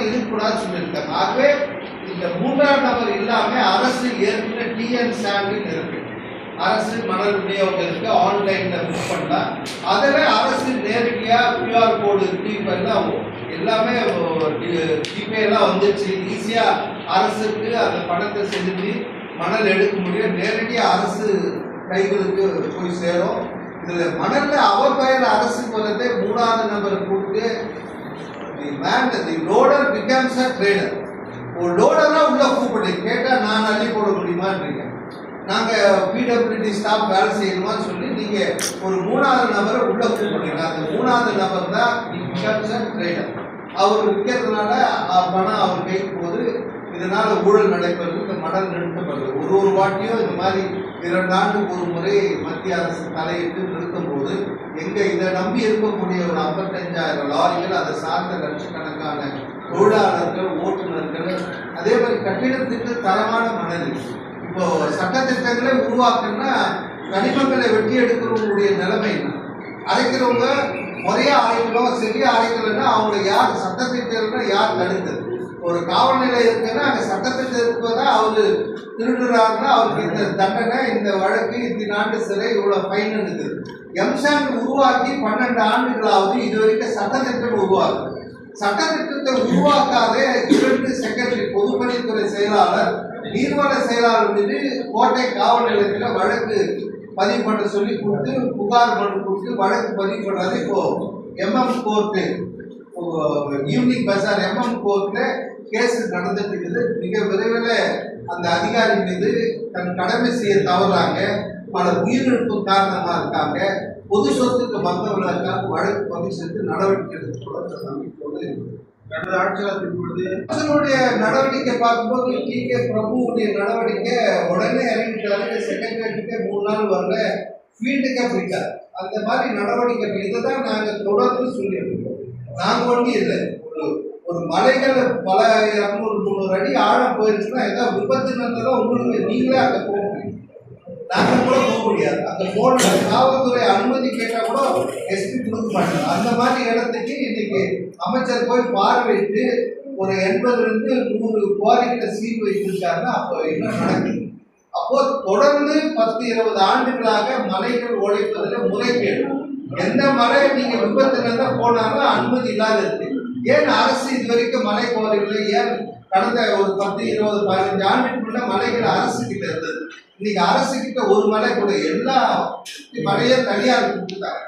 இருக்கக்கூடாது சொல்லியிருக்காங்க. ஆகவே இந்த மூன்றாம் நபர் இல்லாம அரசு ஏற்கனவே டிஎன் சாண்டில் இருக்கு. அரசு மணல் விநியோகம் இருக்கு, ஆன்லைன்ல புக் பண்ணலாம். அதில் அரசு நேரடியாக கியூஆர் கோடு எல்லாம் எல்லாமே ஜிபே எல்லாம் வந்துச்சு. ஈஸியாக அரசுக்கு அந்த பணத்தை செலுத்தி மணல் எடுக்க முடியும். நேரடியாக அரசு கைகளுக்கு போய் சேரும். இதில் மணலில் அவர் பெயர் அரசுக்கு வரதே மூணாவது நபரை கூப்பிட்டு லோடர் பிகம்ஸ் அ ட்ரேடர். ஒரு லோடரா உள்ள கூப்பிடு கேட்டா நான் அள்ளி போட முடியுமான்றீங்க. நாங்க பிடபிள்யூடி ஸ்டாஃப் வேலை செய்யணுமான்னு சொல்லி நீங்க ஒரு மூணாவது நபரை உள்ள கூப்பிடுறீங்க. அந்த மூணாவது நபர் தான் பிகம்ஸ் அ ட்ரேடர். அவர் விற்கிறதுனால பணம் அவர் கைக்கு போது இதனால ஊழல் நடைபெறுது. இந்த மணல் நிறுத்தப்படுது. ஒரு வாட்டியும் இந்த மாதிரி 2 ஆண்டுக்கு ஒரு முறை மத்திய அரசு தலையிட்டு நிறுத்தும் போது எங்க இதை நம்பி இருக்கக்கூடிய ஒரு 55,000 லாரிகள், அதை சார்ந்த லட்சக்கணக்கான தொழிலாளர்கள், ஓட்டுநர்கள், அதே மாதிரி கட்டிடத்துக்கு தரமான மணல். இப்போ சட்டத்திட்டங்களை உருவாக்குன்னா கனிமங்களை வெட்டி எடுக்கிறவங்களுடைய நிலைமை என்ன? அரைக்கிறவங்க முறையா அரைக்கிறோம், சரியா அரைக்கலன்னா அவங்களை யார் சட்டத்திட்டம்னா யார் தடுத்தது? ஒரு காவல் நிலையம் இருக்குன்னா அங்கே சட்டத்திட்ட இருப்பதா அவரு திருடுறாருன்னா அவருக்கு இந்த தண்டனை, இந்த வழக்கு, இத்தனை ஆண்டு சிறை, இவ்வளவு ஃபைன் இருக்குது. எம்சாண்ட் உருவாக்கி 12 ஆண்டுகளாவது இது வரைக்கும் சட்டத்திட்டம் உருவாக்குது. சட்டத்திட்டத்தை உருவாக்காத 2 செக்ரட்டரி, பொதுப்பணித்துறை செயலாளர், நீர்வள செயலாளர் மீது கோட்டை காவல் நிலையத்தில் வழக்கு பதிவு பண்ண சொல்லி கொடுத்து புகார் மனு கொடுத்து வழக்கு பதிவு பண்ணாது. இப்போ எம்எம் கோர்ட்டு, ஈவினிங் பஜார் எம்எம் கோர்ட்ல கேஸ் நடந்துட்டு இருக்குது. மிக விரைவில் அந்த அதிகாரி மீது தன் கடமை செய்ய தவறாங்க, பல உயிரிழப்பு காரணமா இருக்காங்க, பொது சொத்துக்கு மற்றவர்களுக்காக வழக்கு பதிவு செய்து நடவடிக்கை எடுத்துக்கொள்ள நம்பிக்கையோடு கடந்த ஆட்சியாளத்தின் பொழுது அரசனுடைய நடவடிக்கை பார்க்கும்போது டி.கே. பிரபுவுடைய நடவடிக்கை உடனே இறங்கிட்டாரு. செக்ரட்டரியேட்டுக்கே 3 நாள் வரல, ஃபீல்டுக்கே போயிட்டார். அந்த மாதிரி நடவடிக்கை இதை தான் நாங்கள் தொடர்ந்து சொல்லியிருக்கோம். நாங்கள் ஒன்றும் இல்லை, ஒரு மலைகள் பல 200-300 அடி ஆழம் போயிருச்சுன்னா ஏதாவது விபத்து நடந்தாலும் உங்களுக்கு நீங்களே அங்கே போக முடியும். நாங்கள் கூட போக முடியாது. அந்த போன காவல்துறை அனுமதி கேட்டால் கூட எஸ்பி கொடுக்க மாட்டாங்க. அந்த மாதிரி இடத்துக்கு இன்னைக்கு அமைச்சர் போய் பார்வையிட்டு ஒரு 80-100 குவாரிகளை சீல் வைத்திருக்காருன்னா அப்போ என்ன நடக்குது? அப்போ தொடர்ந்து 10-20 ஆண்டுகளாக மலைகள் உழைப்பதில் முறைகேடு. எந்த மலை நீங்க விபத்துல போனாலும் அனுமதி இல்லாத இருக்கு. ஏன் அரசு இது வரைக்கும் மலை கோரிகளை ஏன் கடந்த ஒரு 10-20-15 ஆண்டுக்குள்ள மலைகள் அரசு கிட்ட இருந்தது? இன்னைக்கு அரசு கிட்ட ஒரு மலை கூட, எல்லா மலையும் தனியார் கொடுத்துட்டாங்க.